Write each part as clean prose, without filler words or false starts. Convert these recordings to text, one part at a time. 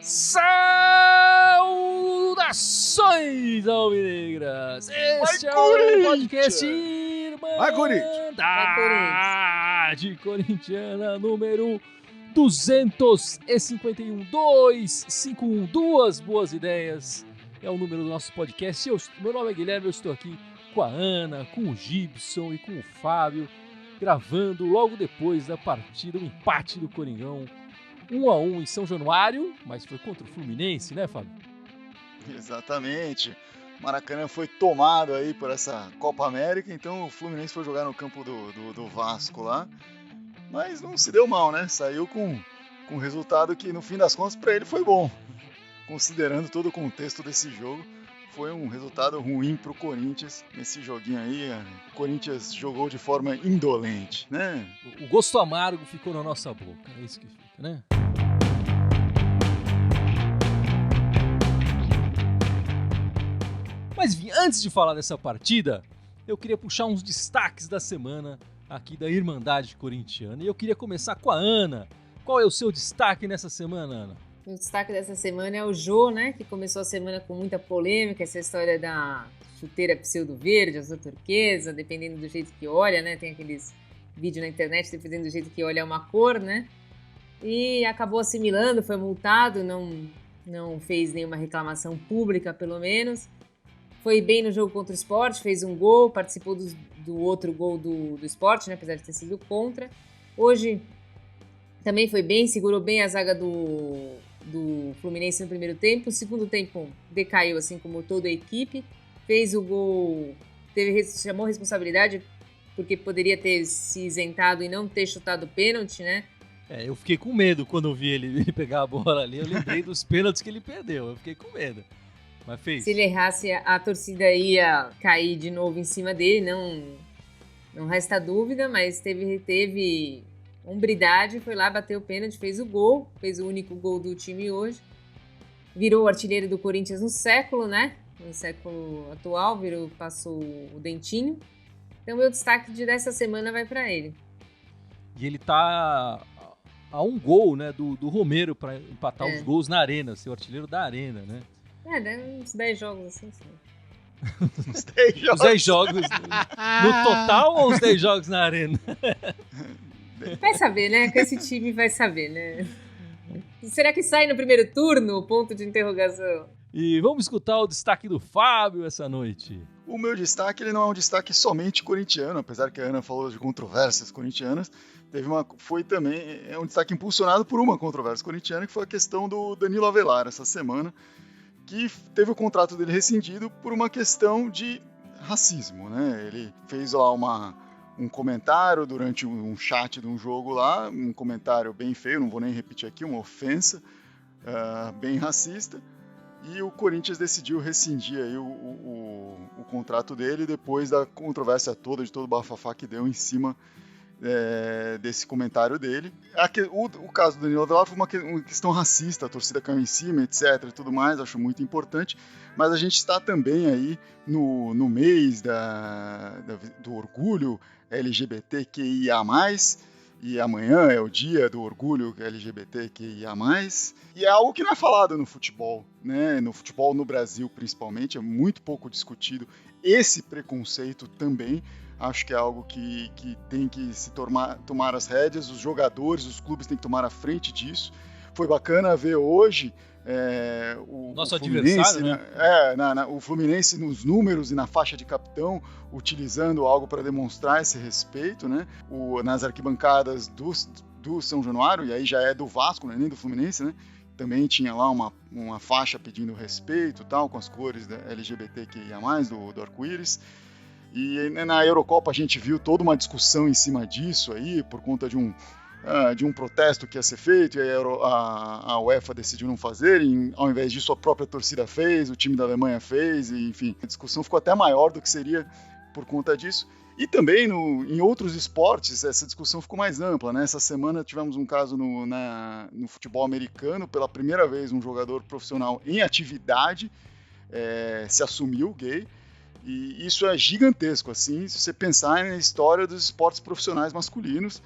Saudações alvinegras! Este é o podcast Irmandade Corintiana número 251. 251, duas boas ideias. É o número do nosso podcast. Meu nome é Guilherme, eu estou aqui com a Ana, com o Gibson e com o Fábio, gravando logo depois da partida, o empate do Coringão, 1-1 em São Januário, mas foi contra o Fluminense, né, Fábio? Exatamente. Maracanã foi tomado aí por essa Copa América, então o Fluminense foi jogar no campo do Vasco lá, mas não se deu mal, né? Saiu com um resultado que, no fim das contas, para ele foi bom. Considerando todo o contexto desse jogo, foi um resultado ruim para o Corinthians. Nesse joguinho aí, o Corinthians jogou de forma indolente, né? O gosto amargo ficou na nossa boca, é isso que fica, né? Mas antes de falar dessa partida, eu queria puxar uns destaques da semana aqui da Irmandade Corintiana. E eu queria começar com a Ana. Qual é o seu destaque nessa semana, Ana? O destaque dessa semana é o Jô, né? Que começou a semana com muita polêmica, essa história da chuteira pseudo-verde, azul turquesa, dependendo do jeito que olha, né? Tem aqueles vídeos na internet, dependendo do jeito que olha é uma cor, né? E acabou assimilando, foi multado, não fez nenhuma reclamação pública, pelo menos. Foi bem no jogo contra o Sport, fez um gol, participou do outro gol do Sport, né, apesar de ter sido contra. Hoje também foi bem, segurou bem a zaga do Fluminense no primeiro tempo. No segundo tempo decaiu, assim como toda a equipe. Fez o gol, chamou responsabilidade porque poderia ter se isentado e não ter chutado o pênalti, né? Eu fiquei com medo quando eu vi ele pegar a bola ali. Eu lembrei dos pênaltis que ele perdeu, eu fiquei com medo. Mas fez. Se ele errasse, a torcida ia cair de novo em cima dele, não resta dúvida, mas teve hombridade, foi lá, bateu o pênalti, fez o gol, fez o único gol do time hoje. Virou o artilheiro do Corinthians no século, né? No século atual, passou o dentinho. Então, meu destaque dessa semana vai para ele. E ele tá a um gol, né, do Romero para empatar os gols na Arena, ser o artilheiro da Arena, né? Deve uns 10 jogos assim, sim. Uns 10 jogos. Os 10 jogos no total ou os 10 jogos na Arena? Vai saber, né? Com esse time vai saber, né? Será que sai no primeiro turno? Ponto de interrogação. E vamos escutar o destaque do Fábio essa noite. O meu destaque, ele não é um destaque somente corintiano, apesar que a Ana falou de controvérsias corintianas, foi também um destaque impulsionado por uma controvérsia corintiana, que foi a questão do Danilo Avelar essa semana, que teve o contrato dele rescindido por uma questão de racismo, né? Ele fez lá um comentário durante um chat de um jogo lá, um comentário bem feio, não vou nem repetir aqui, uma ofensa bem racista, e o Corinthians decidiu rescindir aí o contrato dele depois da controvérsia toda, de todo o bafafá que deu em cima desse comentário dele. O caso do Danilo Avelar foi uma questão racista, a torcida caiu em cima, etc. e tudo mais, acho muito importante, mas a gente está também aí no mês do orgulho LGBTQIA+, e amanhã é o dia do orgulho LGBTQIA+, e é algo que não é falado no futebol, né? No futebol no Brasil, principalmente, é muito pouco discutido esse preconceito também. Acho que é algo que tem que se tomar as rédeas, os jogadores, os clubes têm que tomar a frente disso. Foi bacana ver hoje nosso o Fluminense, adversário, né? O Fluminense nos números e na faixa de capitão, utilizando algo para demonstrar esse respeito, né? Nas arquibancadas do São Januário, e aí já é do Vasco, não é nem do Fluminense, né? Também tinha lá uma faixa pedindo respeito, tal, com as cores da LGBTQIA+, do arco-íris. E na Eurocopa a gente viu toda uma discussão em cima disso aí, por conta de um protesto que ia ser feito, e a UEFA decidiu não fazer, e ao invés disso a própria torcida fez, o time da Alemanha fez, e, enfim, a discussão ficou até maior do que seria por conta disso. E também em outros esportes essa discussão ficou mais ampla, né? Essa semana tivemos um caso no futebol americano, pela primeira vez um jogador profissional em atividade se assumiu gay, E isso é gigantesco, assim, se você pensar na história dos esportes profissionais masculinos.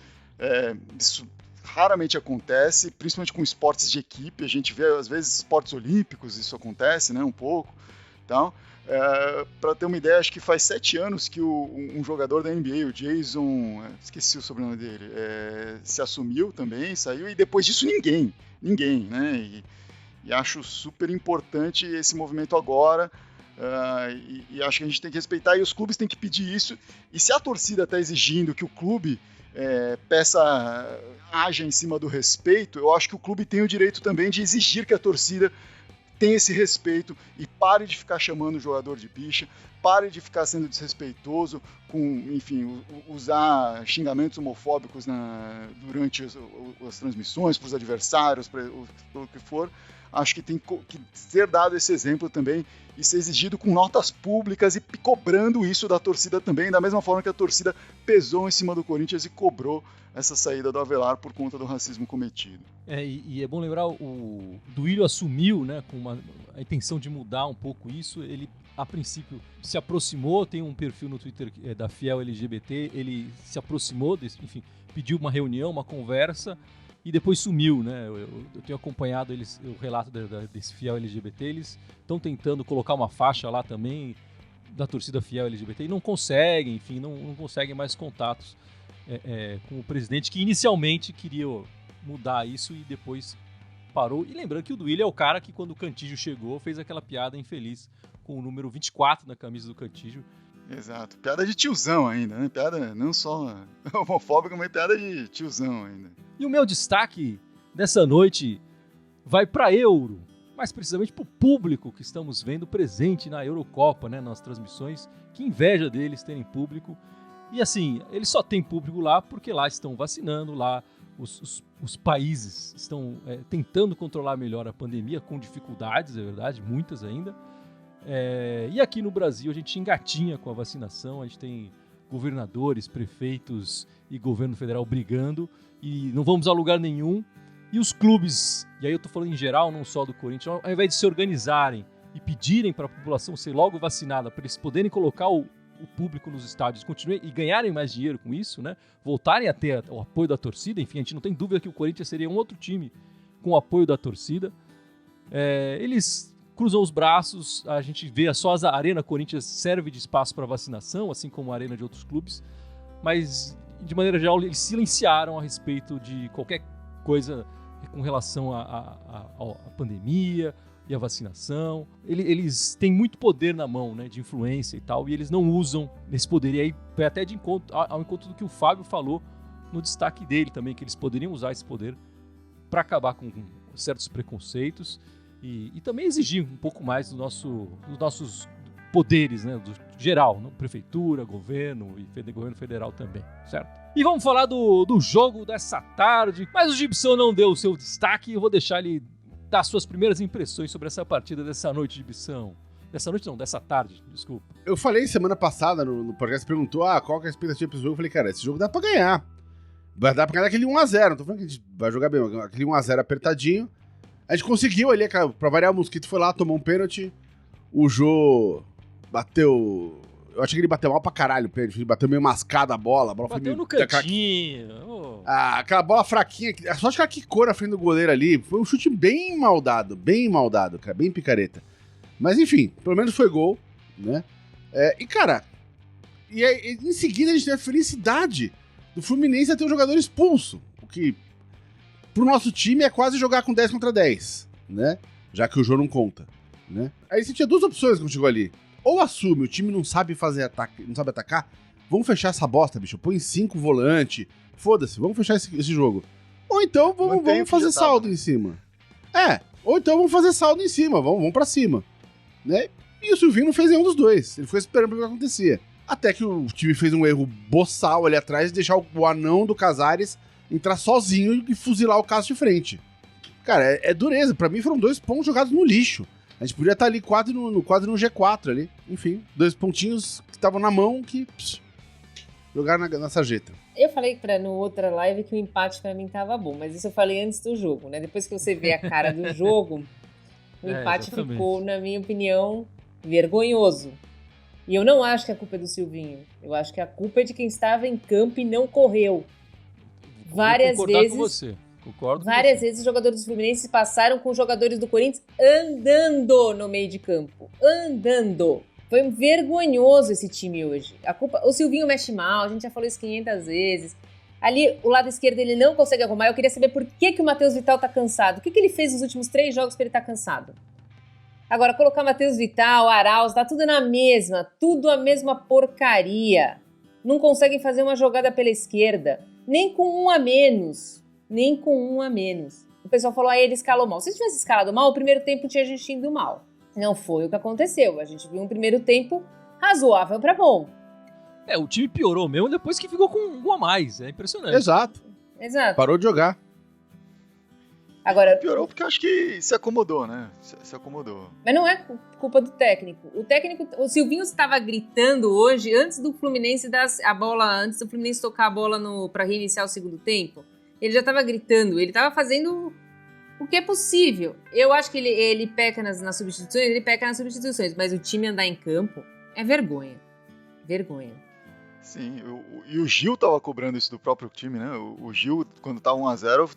Isso raramente acontece, principalmente com esportes de equipe. A gente vê, às vezes, esportes olímpicos, isso acontece, né, um pouco. Então, para ter uma ideia, acho que faz 7 anos que um jogador da NBA, o Jason, esqueci o sobrenome dele, se assumiu também, saiu, e depois disso ninguém, né? E acho super importante esse movimento agora, e acho que a gente tem que respeitar, e os clubes têm que pedir isso, e se a torcida está exigindo que o clube haja em cima do respeito, eu acho que o clube tem o direito também de exigir que a torcida tenha esse respeito e pare de ficar chamando o jogador de bicha, pare de ficar sendo desrespeitoso usar xingamentos homofóbicos durante as transmissões, para os adversários, pelo que for. Acho que tem que ser dado esse exemplo também e ser exigido com notas públicas e cobrando isso da torcida também, da mesma forma que a torcida pesou em cima do Corinthians e cobrou essa saída do Avelar por conta do racismo cometido. E é bom lembrar, o Duílio assumiu, né, com a intenção de mudar um pouco isso. Ele, a princípio, se aproximou, tem um perfil no Twitter da Fiel LGBT, ele se aproximou, pediu uma reunião, uma conversa, e depois sumiu, né? Eu tenho acompanhado o relato desse Fiel LGBT, eles estão tentando colocar uma faixa lá também da torcida Fiel LGBT e não conseguem, não conseguem mais contatos com o presidente, que inicialmente queria mudar isso e depois parou. E lembrando que o Duílio é o cara que, quando o Cantígio chegou, fez aquela piada infeliz com o número 24 na camisa do Cantígio. Exato, piada de tiozão ainda, né? Piada não só homofóbica, mas piada de tiozão ainda. E o meu destaque dessa noite vai para Euro, mais precisamente para o público que estamos vendo presente na Eurocopa, né, nas transmissões. Que inveja deles terem público. E assim, eles só têm público lá porque lá estão vacinando, lá os países estão tentando controlar melhor a pandemia, com dificuldades, é verdade, muitas ainda. E aqui no Brasil a gente engatinha com a vacinação, a gente tem governadores, prefeitos e governo federal brigando e não vamos a lugar nenhum. E os clubes, e aí eu tô falando em geral, não só do Corinthians, ao invés de se organizarem e pedirem para a população ser logo vacinada, para eles poderem colocar o público nos estádios, continuem e ganharem mais dinheiro com isso, né? Voltarem a ter o apoio da torcida. Enfim, a gente não tem dúvida que o Corinthians seria um outro time com o apoio da torcida. Eles cruzam os braços, a gente vê só a Arena Corinthians serve de espaço para vacinação, assim como a arena de outros clubes, mas de maneira geral eles silenciaram a respeito de qualquer coisa com relação à pandemia e à vacinação. Eles têm muito poder na mão, né, de influência e tal, e eles não usam esse poder. E aí vai até ao encontro do que o Fábio falou no destaque dele também, que eles poderiam usar esse poder para acabar com certos preconceitos e também exigir um pouco mais dos nossos poderes, né, do geral, né, prefeitura, governo e governo federal também, certo? E vamos falar do jogo dessa tarde, mas o Gibson não deu o seu destaque, eu vou deixar ele dar suas primeiras impressões sobre essa partida dessa noite, Gibson. Dessa noite não, dessa tarde, desculpa. Eu falei semana passada no podcast, você perguntou qual que é a expectativa pro jogo, eu falei, cara, esse jogo dá pra ganhar. Vai dar pra ganhar aquele 1x0, não tô falando que a gente vai jogar bem, aquele 1x0 apertadinho. A gente conseguiu ali, pra variar, o Mosquito foi lá, tomou um pênalti, o Jô bateu... Eu achei que ele bateu mal pra caralho o pênalti, ele bateu meio mascada a bola bateu foi meio... no cantinho. Aquela bola fraquinha, só que ela quicou na frente do goleiro ali, foi um chute bem maldado, cara, bem picareta. Mas enfim, pelo menos foi gol, né? E cara, em seguida a gente teve a felicidade do Fluminense a ter um jogador expulso, o que pro nosso time é quase jogar com 10 contra 10, né? Já que o jogo não conta, né? Aí você tinha duas opções quando chegou ali. Ou assume, o time não sabe fazer ataque, não sabe atacar, vamos fechar essa bosta, bicho. Põe 5 volante, foda-se, vamos fechar esse jogo. Ou então vamos fazer saldo em cima. Ou então vamos fazer saldo em cima, vamos pra cima, né? E o Silvinho não fez nenhum dos dois, ele foi esperando pra ver o que acontecia. Até que o time fez um erro boçal ali atrás de deixar o anão do Casares entrar sozinho e fuzilar o Cássio de frente. Cara, é dureza. Pra mim foram 2 pontos jogados no lixo. A gente podia estar ali quase no G4 ali. Enfim, 2 pontinhos que estavam na mão que jogaram na sarjeta. Eu falei no outra live que o empate pra mim tava bom, mas isso eu falei antes do jogo, né? Depois que você vê a cara do jogo, o empate exatamente. Ficou, na minha opinião, vergonhoso. E eu não acho que a culpa é do Silvinho. Eu acho que a culpa é de quem estava em campo e não correu. Várias vezes os jogadores do Fluminense passaram com os jogadores do Corinthians andando no meio de campo. Andando. Foi vergonhoso esse time hoje. O Silvinho mexe mal, a gente já falou isso 500 vezes. Ali, o lado esquerdo, ele não consegue arrumar. Eu queria saber por que o Matheus Vital tá cansado. O que ele fez nos últimos 3 jogos para ele estar cansado? Agora, colocar Matheus Vital, Arauz, tá tudo na mesma. Tudo a mesma porcaria. Não conseguem fazer uma jogada pela esquerda. Nem com um a menos. O pessoal falou, ele escalou mal. Se tivesse escalado mal, o primeiro tempo tinha gente indo mal. Não foi o que aconteceu. A gente viu um primeiro tempo razoável para bom. O time piorou mesmo depois que ficou com um a mais. É impressionante. Exato. Parou de jogar. Agora, piorou porque eu acho que se acomodou, né? Se acomodou. Mas não é culpa do técnico. O Silvinho estava gritando hoje, antes do Fluminense tocar a bola para reiniciar o segundo tempo. Ele já estava gritando, ele estava fazendo o que é possível. Eu acho que ele peca nas substituições, mas o time andar em campo é vergonha. Vergonha. Sim, e o Gil tava cobrando isso do próprio time, né? O Gil, quando tava 1-0,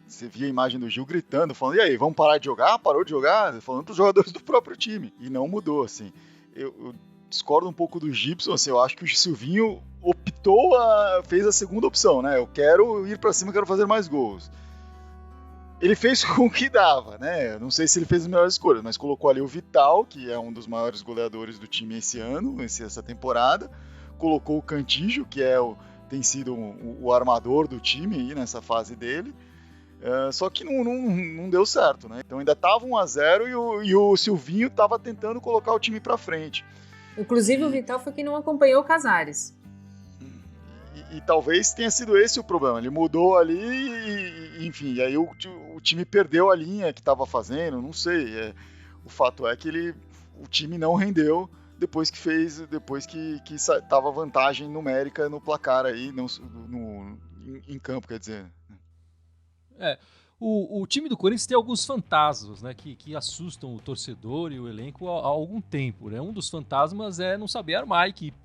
você via a imagem do Gil gritando, falando, e aí, vamos parar de jogar? Parou de jogar? Falando pros jogadores do próprio time. E não mudou, assim. Eu discordo um pouco do Gibson, assim, eu acho que o Silvinho fez a segunda opção, né? Eu quero ir pra cima, quero fazer mais gols. Ele fez com o que dava, né? Não sei se ele fez as melhores escolhas, mas colocou ali o Vital, que é um dos maiores goleadores do time esse ano, essa temporada. Colocou o Cantígio, que tem sido o armador do time aí nessa fase dele. Só que não deu certo, né? Então ainda estava 1-0 e o Silvinho estava tentando colocar o time para frente. Inclusive o Vital foi quem não acompanhou o Casares. E talvez tenha sido esse o problema. Ele mudou ali e enfim, e aí o time perdeu a linha que estava fazendo, não sei. O fato é que o time não rendeu depois que tava vantagem numérica no placar aí, em campo, quer dizer. O time do Corinthians tem alguns fantasmas, né, que assustam o torcedor e o elenco há algum tempo, né? Um dos fantasmas é não saber armar a equipe.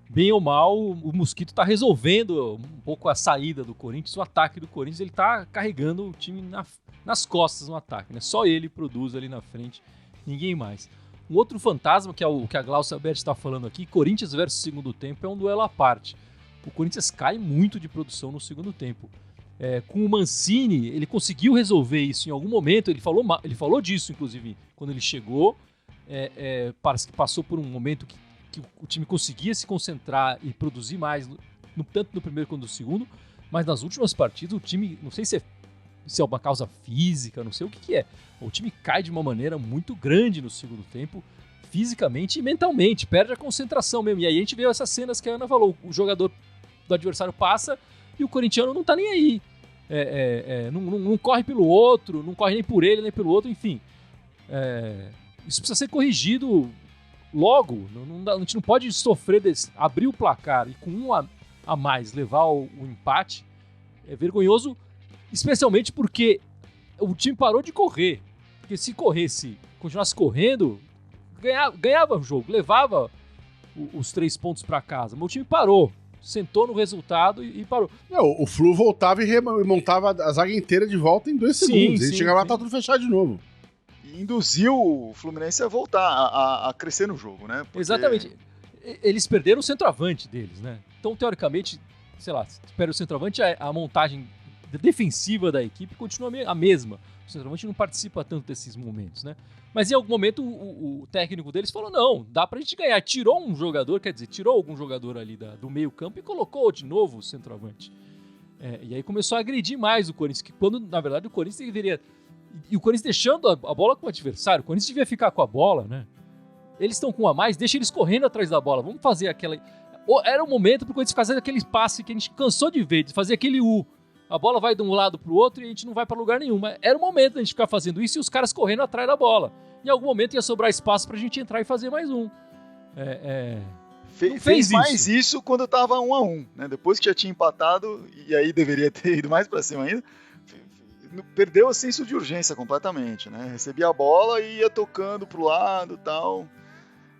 Bem ou mal, o Mosquito está resolvendo um pouco a saída do Corinthians, o ataque do Corinthians, ele está carregando o time nas costas no ataque, né? Só ele produz ali na frente, ninguém mais. Um outro fantasma, que é o que a Glaucia Berti está falando aqui, Corinthians versus segundo tempo, é um duelo à parte. O Corinthians cai muito de produção no segundo tempo. Com o Mancini, ele conseguiu resolver isso em algum momento, ele falou disso, inclusive, quando ele chegou. Parece que passou por um momento que o time conseguia se concentrar e produzir mais, tanto no primeiro quanto no segundo, mas nas últimas partidas o time, não sei se é uma causa física, não sei o que é. O time cai de uma maneira muito grande no segundo tempo, fisicamente e mentalmente, perde a concentração mesmo. E aí a gente vê essas cenas que a Ana falou, o jogador do adversário passa e o corintiano não tá nem aí. Não corre pelo outro, não corre nem por ele, nem pelo outro, enfim. Isso precisa ser corrigido logo. A gente não pode sofrer abrir o placar e com um a mais levar o empate. É vergonhoso, especialmente porque o time parou de correr. Porque se continuasse correndo, ganhava o jogo, levava os 3 pontos para casa. Mas o time parou, sentou no resultado e parou. O Flu voltava e montava a zaga inteira de volta em 2 segundos. Ele chegava lá e tá tudo fechado de novo. E induziu o Fluminense a voltar, a crescer no jogo, né? Porque... Exatamente. Eles perderam o centroavante deles, né? Então, teoricamente, sei lá, se perde o centroavante, a montagem defensiva da equipe continua a mesma. O centroavante não participa tanto desses momentos, né? Mas em algum momento o técnico deles falou, não, dá pra gente ganhar. Tirou algum jogador ali do meio campo e colocou de novo o centroavante. E aí começou a agredir mais o Corinthians, que quando, na verdade, o Corinthians deveria... E o Corinthians deixando a bola com o adversário, o Corinthians devia ficar com a bola, né? Eles estão com um a mais, deixa eles correndo atrás da bola, vamos fazer aquela... Era o momento pro Corinthians fazer aquele passe que a gente cansou de ver, de fazer aquele U. A bola vai de um lado pro outro e a gente não vai pra lugar nenhum. Mas era o momento da gente ficar fazendo isso e os caras correndo atrás da bola. Em algum momento ia sobrar espaço pra gente entrar e fazer mais um. Fez mais isso quando tava 1-1, né? Depois que já tinha empatado, e aí deveria ter ido mais pra cima ainda, perdeu o senso de urgência completamente, né? Recebia a bola e ia tocando pro lado e tal.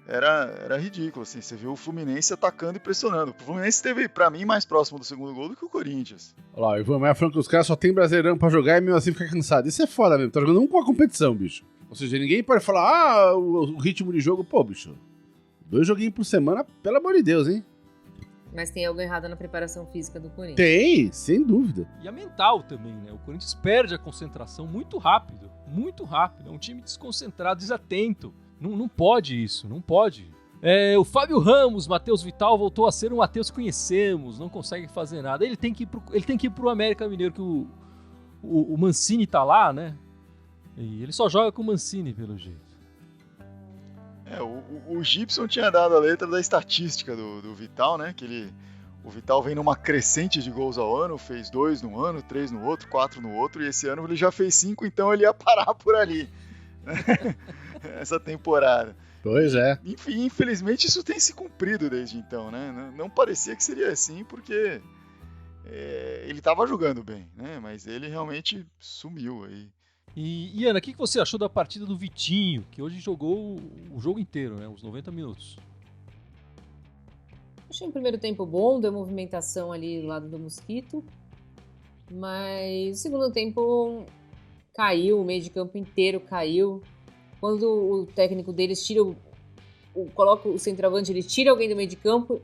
era ridículo, assim, você viu o Fluminense atacando e pressionando. O Fluminense esteve, pra mim, mais próximo do segundo gol do que o Corinthians. Olha lá, o Ivan Maia falando que os caras só tem Brasileirão pra jogar e mesmo assim fica cansado. Isso é foda mesmo, tá jogando um com a competição, bicho. Ou seja, ninguém pode falar, o ritmo de jogo, pô, bicho, 2 joguinhos por semana, pelo amor de Deus, hein? Mas tem algo errado na preparação física do Corinthians. Tem, sem dúvida. E a mental também, né? O Corinthians perde a concentração muito rápido. Muito rápido. É um time desconcentrado, desatento. Não pode isso, não pode. O Fábio Ramos, Matheus Vital, voltou a ser um Matheus que conhecemos. Não consegue fazer nada. Ele tem que ir pro América Mineiro, que o Mancini tá lá, né? E ele só joga com o Mancini, pelo jeito. O Gibson tinha dado a letra da estatística do Vital, né? O Vital vem numa crescente de gols ao ano, fez 2 no ano, 3 no outro, 4 no outro, e esse ano ele já fez 5, então ele ia parar por ali. Essa temporada. Pois é. Enfim, infelizmente isso tem se cumprido desde então, né? Não parecia que seria assim, porque ele estava jogando bem, né? Mas ele realmente sumiu aí. E Ana, o que você achou da partida do Vitinho, que hoje jogou o jogo inteiro, né? Os 90 minutos? Achei um primeiro tempo bom, deu movimentação ali do lado do Mosquito, mas o segundo tempo caiu, o meio de campo inteiro caiu. Quando o técnico deles coloca o centroavante, ele tira alguém do meio de campo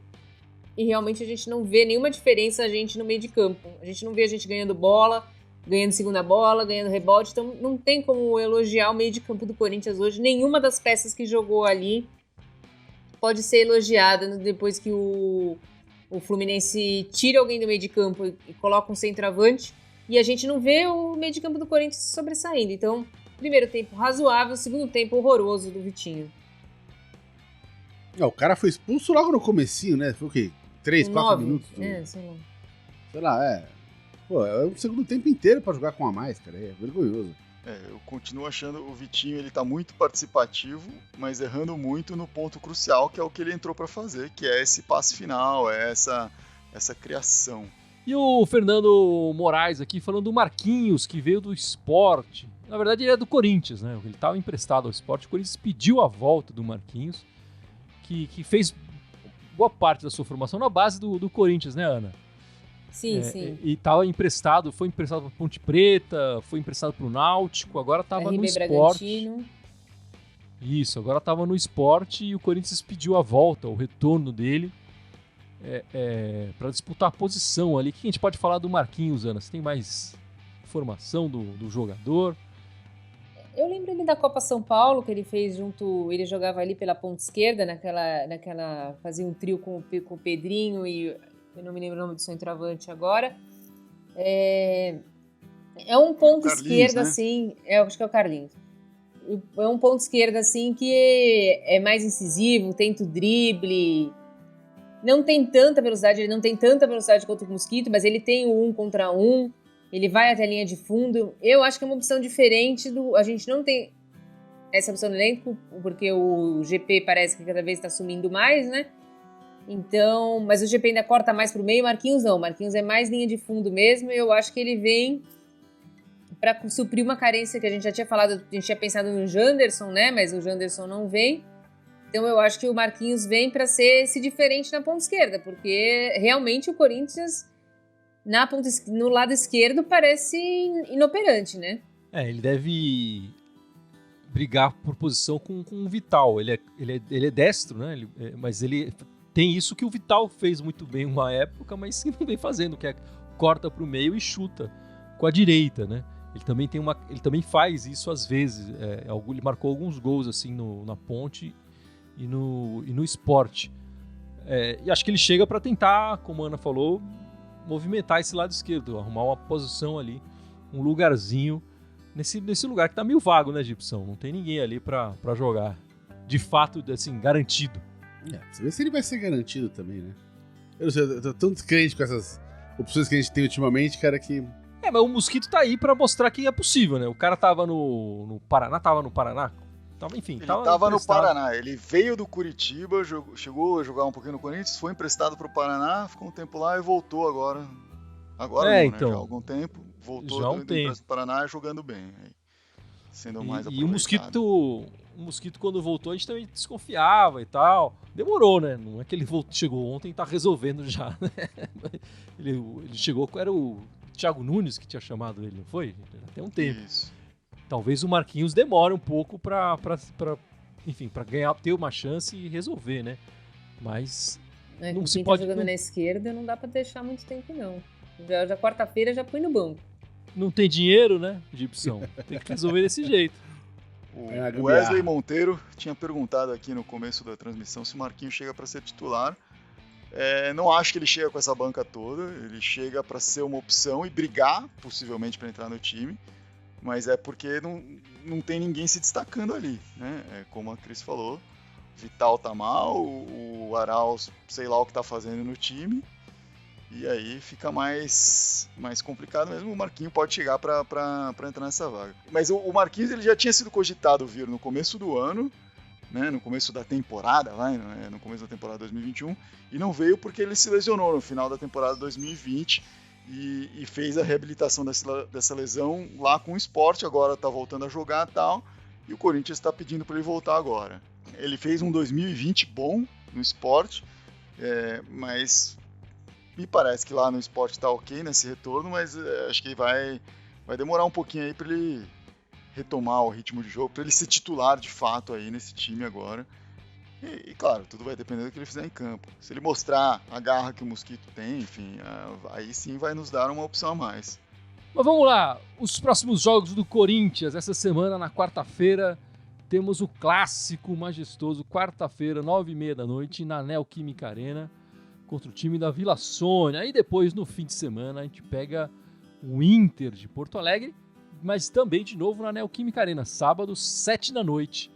e realmente a gente não vê nenhuma diferença a gente no meio de campo. A gente não vê a gente ganhando bola, ganhando segunda bola, ganhando rebote, então não tem como elogiar o meio de campo do Corinthians hoje. Nenhuma das peças que jogou ali pode ser elogiada depois que o Fluminense tira alguém do meio de campo e coloca um centroavante, e a gente não vê o meio de campo do Corinthians sobressaindo. Então, primeiro tempo razoável, segundo tempo horroroso do Vitinho. O cara foi expulso logo no comecinho, né? Foi o quê? 3, 4 minutos? Sei lá, Pô, é o segundo tempo inteiro pra jogar com a mais, cara. É vergonhoso. Eu continuo achando o Vitinho, ele tá muito participativo, mas errando muito no ponto crucial, que é o que ele entrou pra fazer, que é esse passe final, é essa criação. E o Fernando Moraes aqui falando do Marquinhos, que veio do Sport. Na verdade, ele é do Corinthians, né? Ele estava emprestado ao Sport. O Corinthians pediu a volta do Marquinhos, que fez boa parte da sua formação na base do Corinthians, né, Ana? Sim, sim. E estava emprestado, foi emprestado para Ponte Preta, foi emprestado para o Náutico, agora estava no Sport. Bragantino. Isso, agora estava no Sport e o Corinthians pediu a volta, o retorno dele para disputar a posição ali. O que a gente pode falar do Marquinhos, Ana? Você tem mais informação do jogador? Eu lembro ele da Copa São Paulo, que ele fez junto, ele jogava ali pela ponta esquerda, fazia um trio com o Pedrinho e eu não me lembro o nome do centroavante agora. É um ponto esquerda, né? Assim, acho que é o Carlinhos. É um ponto esquerda, assim, que é mais incisivo, tenta o drible, não tem tanta velocidade, ele não tem tanta velocidade quanto o Mosquito, mas ele tem o 1 contra 1, ele vai até a linha de fundo. Eu acho que é uma opção diferente a gente não tem essa opção no elenco, porque o GP parece que cada vez está sumindo mais, né? Então, mas o GP ainda corta mais pro meio, Marquinhos não. Marquinhos é mais linha de fundo mesmo, e eu acho que ele vem para suprir uma carência que a gente já tinha falado, a gente tinha pensado no Janderson, né? Mas o Janderson não vem. Então eu acho que o Marquinhos vem para ser esse diferente na ponta esquerda, porque realmente o Corinthians no lado esquerdo parece inoperante, né? Ele deve brigar por posição com o Vital. Ele é destro, né? Mas ele tem isso que o Vital fez muito bem uma época, mas que não vem fazendo, que é corta para o meio e chuta com a direita, né? Ele também faz isso às vezes. Ele marcou alguns gols assim na Ponte e no Sport. E acho que ele chega para tentar, como a Ana falou, movimentar esse lado esquerdo, arrumar uma posição ali, um lugarzinho nesse lugar que tá meio vago, né, Gibson? Não tem ninguém ali para jogar de fato, assim, garantido. Você vê se ele vai ser garantido também, né? Eu não sei, eu tô tão descrente com essas opções que a gente tem ultimamente, cara, que... Mas o Mosquito tá aí pra mostrar que é possível, né? O cara tava no Paraná, Ele tava no Paraná, ele veio do Curitiba, chegou a jogar um pouquinho no Corinthians, foi emprestado pro Paraná, ficou um tempo lá e voltou agora. Então, já há algum tempo, voltou do Paraná jogando bem. Sendo mais e o o Mosquito, quando voltou, a gente também desconfiava e tal. Demorou, né? Não é que ele chegou ontem e tá resolvendo já, né? Ele chegou, era o Thiago Nunes que tinha chamado ele, não foi? Até um tempo. Isso. Talvez o Marquinhos demore um pouco enfim, para ganhar, ter uma chance e resolver, né? Mas não se pode... jogando na esquerda, não dá pra deixar muito tempo, não. Já quarta-feira já põe no banco. Não tem dinheiro, né, Gibson? Tem que resolver desse jeito. O Wesley Monteiro tinha perguntado aqui no começo da transmissão se o Marquinhos chega para ser titular. Não acho que ele chega com essa banca toda. Ele chega para ser uma opção e brigar, possivelmente, para entrar no time. Mas é porque não tem ninguém se destacando ali, né? Como a Cris falou, o Vital tá mal, o Arauz, sei lá o que tá fazendo no time. E aí fica mais complicado mesmo. O Marquinhos pode chegar para entrar nessa vaga. Mas o Marquinhos ele já tinha sido cogitado vir no começo do ano, né, no começo da temporada, no começo da temporada 2021, e não veio porque ele se lesionou no final da temporada 2020 e fez a reabilitação dessa lesão lá com o Sport, agora está voltando a jogar e tal, e o Corinthians está pedindo para ele voltar agora. Ele fez um 2020 bom no Sport, mas me parece que lá no Sport está ok nesse retorno, mas acho que vai demorar um pouquinho aí para ele retomar o ritmo de jogo, para ele ser titular de fato aí nesse time agora. E claro, tudo vai depender do que ele fizer em campo. Se ele mostrar a garra que o Mosquito tem, enfim, aí sim vai nos dar uma opção a mais. Mas vamos lá, os próximos jogos do Corinthians. Essa semana, na quarta-feira, temos o clássico majestoso, quarta-feira, 9h30 da noite, na Neoquímica Arena, contra o time da Vila Sônia. Aí depois, no fim de semana, a gente pega o Inter de Porto Alegre, mas também de novo na Neoquímica Arena, sábado, 7 da noite.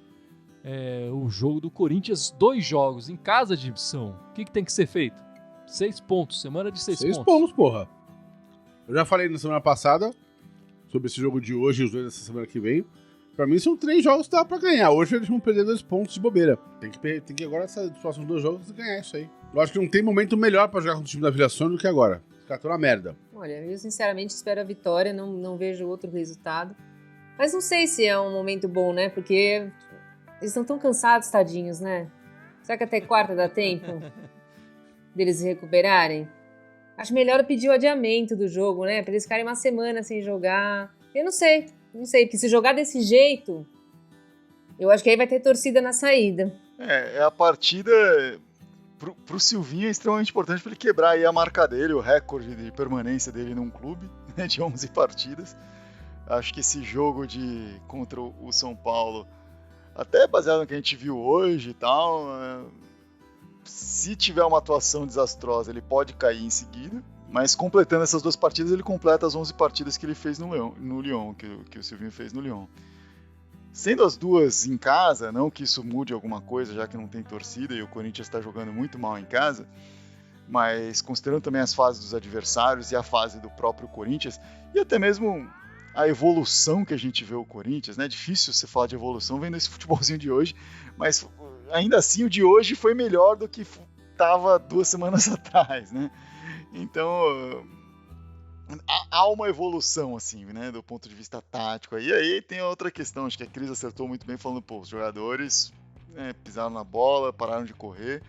O jogo do Corinthians, 2 jogos em casa de Gibson. O que tem que ser feito? 6 pontos, semana de 6 pontos. 6 pontos, porra. Eu já falei na semana passada sobre esse jogo de hoje e os 2 dessa semana que vem. Pra mim são 3 jogos que dá pra ganhar. Hoje eles vão perder 2 pontos de bobeira. Tem que agora, nos próximos 2 jogos, ganhar isso aí. Eu acho que não tem momento melhor pra jogar com o time da Vila Sônia do que agora. Os caras estão na merda. Olha, eu sinceramente espero a vitória, não vejo outro resultado. Mas não sei se é um momento bom, né? Porque eles estão tão cansados, tadinhos, né? Será que até quarta dá tempo deles se recuperarem? Acho melhor eu pedir o adiamento do jogo, né? Pra eles ficarem uma semana sem jogar. Eu não sei, porque se jogar desse jeito, eu acho que aí vai ter torcida na saída. A partida, pro Silvinho, é extremamente importante para ele quebrar aí a marca dele, o recorde de permanência dele num clube, né, de 11 partidas. Acho que esse jogo contra o São Paulo, até baseado no que a gente viu hoje e tal, se tiver uma atuação desastrosa, ele pode cair em seguida, mas completando essas 2 partidas, ele completa as 11 partidas que ele fez no Lyon, que o Silvinho fez no Lyon. Sendo as 2 em casa, não que isso mude alguma coisa, já que não tem torcida e o Corinthians está jogando muito mal em casa, mas considerando também as fases dos adversários e a fase do próprio Corinthians, e até mesmo a evolução que a gente vê o Corinthians, né? Difícil você falar de evolução vendo esse futebolzinho de hoje, mas ainda assim o de hoje foi melhor do que estava 2 semanas atrás, né? Então há uma evolução, assim, né? Do ponto de vista tático. E aí tem outra questão, acho que a Cris acertou muito bem falando, os jogadores pisaram na bola, pararam de correr.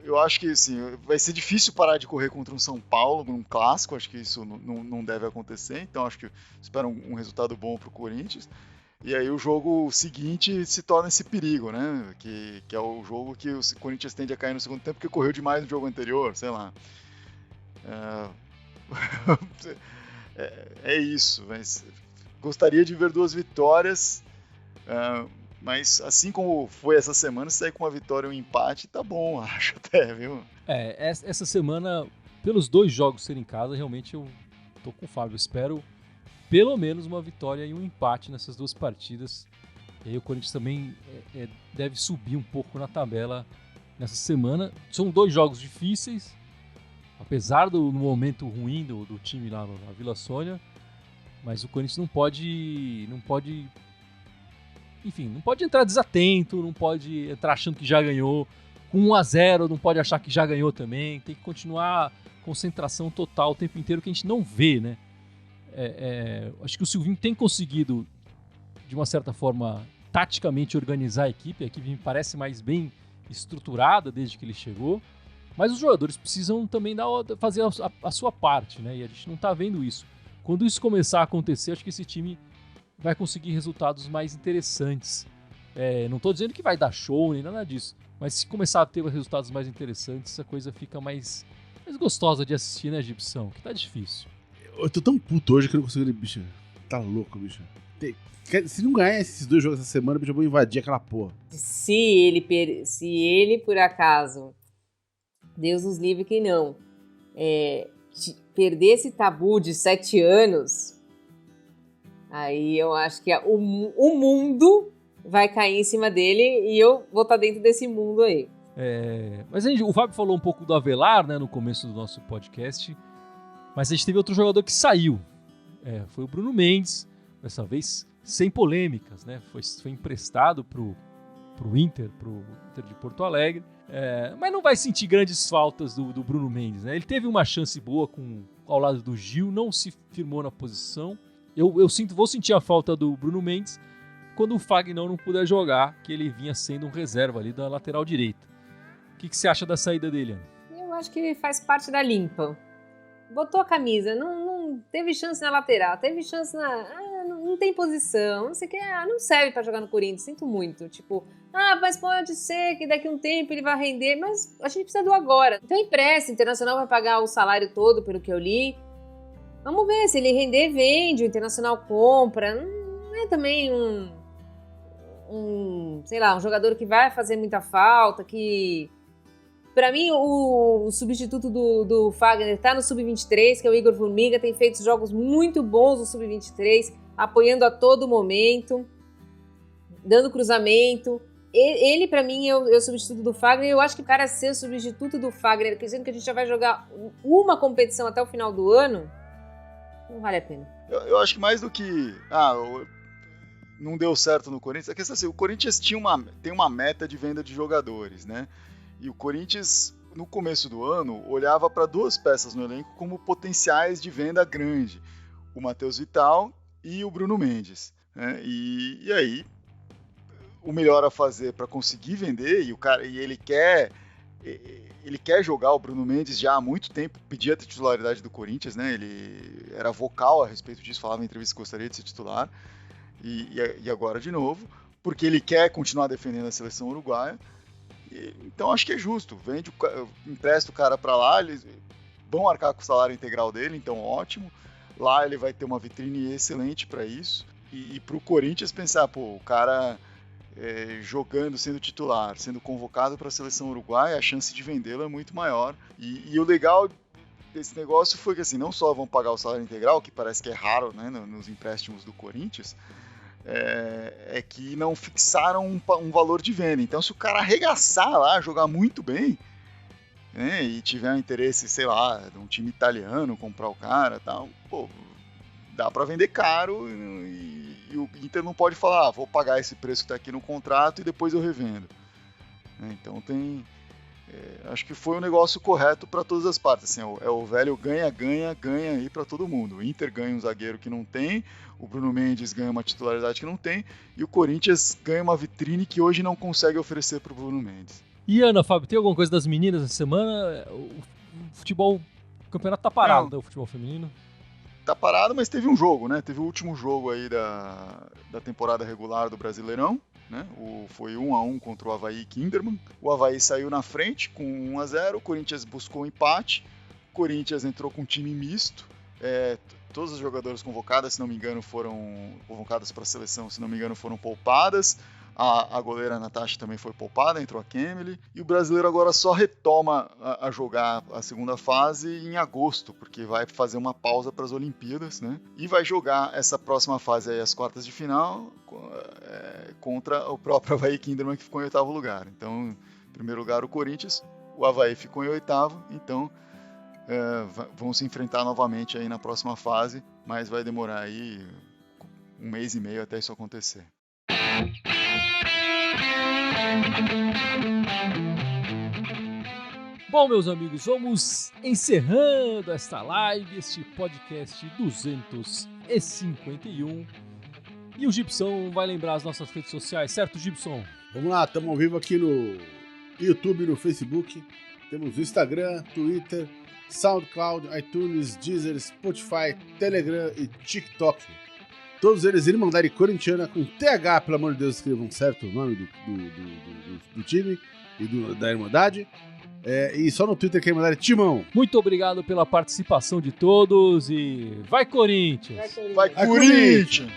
Eu acho que assim, vai ser difícil parar de correr contra um São Paulo, num clássico, acho que isso não deve acontecer, então acho que espero um resultado bom para o Corinthians. E aí o jogo seguinte se torna esse perigo, né? Que é o jogo que o Corinthians tende a cair no segundo tempo, porque correu demais no jogo anterior, sei lá. É isso, mas gostaria de ver 2 vitórias, mas assim como foi essa semana, sair com uma vitória e um empate, tá bom, acho até, viu? Essa semana, pelos 2 jogos serem em casa, realmente eu tô com o Fábio. Espero pelo menos uma vitória e um empate nessas 2 partidas. E aí o Corinthians também deve subir um pouco na tabela nessa semana. São 2 jogos difíceis, apesar do momento ruim do time lá na Vila Sônia, mas o Corinthians não pode entrar desatento, não pode entrar achando que já ganhou. Com 1-0, não pode achar que já ganhou também. Tem que continuar concentração total o tempo inteiro, que a gente não vê, né? Acho que o Silvinho tem conseguido, de uma certa forma, taticamente organizar a equipe me parece mais bem estruturada desde que ele chegou, mas os jogadores precisam também fazer a sua parte, né? E a gente não está vendo isso. Quando isso começar a acontecer, acho que esse time vai conseguir resultados mais interessantes. Não estou dizendo que vai dar show nem nada disso, mas se começar a ter resultados mais interessantes, a coisa fica mais gostosa de assistir, né, Gibson? Que tá difícil. Eu tô tão puto hoje que eu não consigo... Bicho, tá louco, bicho. Se não ganhar esses 2 jogos essa semana, bicho, eu vou invadir aquela porra. Se ele, por acaso, Deus nos livre que não, perder esse tabu de 7 anos, aí eu acho que o mundo vai cair em cima dele e eu vou estar dentro desse mundo aí. Mas o Fábio falou um pouco do Avelar, né, no começo do nosso podcast, mas a gente teve outro jogador que saiu. Foi o Bruno Mendes, dessa vez sem polêmicas, né? Foi emprestado pro Inter de Porto Alegre, mas não vai sentir grandes faltas do Bruno Mendes, né? Ele teve uma chance boa ao lado do Gil, não se firmou na posição. Vou sentir a falta do Bruno Mendes quando o Fagner não puder jogar, que ele vinha sendo um reserva ali da lateral direita. O que você acha da saída dele, Ana? Eu acho que ele faz parte da limpa. Botou a camisa, não teve chance na lateral, teve chance não tem posição, não sei o que, não serve pra jogar no Corinthians, sinto muito. Tipo, mas pode ser que daqui a um tempo ele vai render, mas a gente precisa do agora. Então empresta, o Internacional vai pagar o salário todo, pelo que eu li. Vamos ver, se ele render, vende, o Internacional compra. Não é também sei lá, um jogador que vai fazer muita falta, que... Pra mim, o substituto do Fagner tá no Sub-23, que é o Igor Formiga, tem feito jogos muito bons no Sub-23, apoiando a todo momento, dando cruzamento. Ele, pra mim, é o substituto do Fagner. Eu acho que o cara ser o substituto do Fagner, dizendo que a gente já vai jogar uma competição até o final do ano, não vale a pena. Eu acho que mais do que... não deu certo no Corinthians, a questão é assim, o Corinthians tem uma meta de venda de jogadores, né? E o Corinthians, no começo do ano, olhava para 2 peças no elenco como potenciais de venda grande. O Matheus Vital e o Bruno Mendes. Né? E aí, o melhor a fazer para conseguir vender, e ele quer jogar o Bruno Mendes já há muito tempo, pedia a titularidade do Corinthians, né? Ele era vocal a respeito disso, falava em entrevista que gostaria de ser titular, e agora de novo, porque ele quer continuar defendendo a seleção uruguaia. Então acho que é justo, empresta o cara para lá, eles vão arcar com o salário integral dele, então ótimo, lá ele vai ter uma vitrine excelente para isso, e para o Corinthians pensar, o cara jogando, sendo titular, sendo convocado para a seleção uruguaia, a chance de vendê-lo é muito maior, e o legal desse negócio foi que assim, não só vão pagar o salário integral, que parece que é raro, né, nos empréstimos do Corinthians, que não fixaram um valor de venda. Então, se o cara arregaçar lá, jogar muito bem, né, e tiver um interesse, sei lá, de um time italiano comprar o cara, tal, dá para vender caro e o Inter não pode falar, vou pagar esse preço que tá aqui no contrato e depois eu revendo. Então acho que foi um negócio correto para todas as partes. Assim, o velho ganha aí para todo mundo. O Inter ganha um zagueiro que não tem, o Bruno Mendes ganha uma titularidade que não tem, e o Corinthians ganha uma vitrine que hoje não consegue oferecer para o Bruno Mendes. E Ana, Fábio, tem alguma coisa das meninas essa semana? O campeonato tá parado, né, o futebol feminino? Tá parado, mas teve um jogo, né? Teve o último jogo aí da temporada regular do Brasileirão. Né? Foi 1-1 contra o Avaí Kinderman. O Avaí saiu na frente com 1-0, o Corinthians buscou um empate, o Corinthians entrou com um time misto, todas as jogadoras convocadas, se não me engano, foram convocadas para a seleção, se não me engano, foram poupadas, a goleira Natasha também foi poupada, entrou a Kemely, e o brasileiro agora só retoma a jogar a segunda fase em agosto, porque vai fazer uma pausa para as Olimpíadas, né? E vai jogar essa próxima fase aí, as quartas de final, contra o próprio Avaí Kinderman, que ficou em 8º lugar. Então, em primeiro lugar o Corinthians, o Avaí ficou em 8º, então vão se enfrentar novamente aí na próxima fase, mas vai demorar aí 1 mês e meio até isso acontecer. Bom, meus amigos, vamos encerrando esta live, este podcast 251. E o Gibson vai lembrar as nossas redes sociais, certo, Gibson? Vamos lá, estamos ao vivo aqui no YouTube, no Facebook. Temos o Instagram, Twitter, SoundCloud, iTunes, Deezer, Spotify, Telegram e TikTok. Todos eles Irmandade Corintiana com TH, pelo amor de Deus, escrevam certo o nome do time e da Irmandade. E só no Twitter que é Irmandade Timão. Muito obrigado pela participação de todos e vai Corinthians! Vai Corinthians!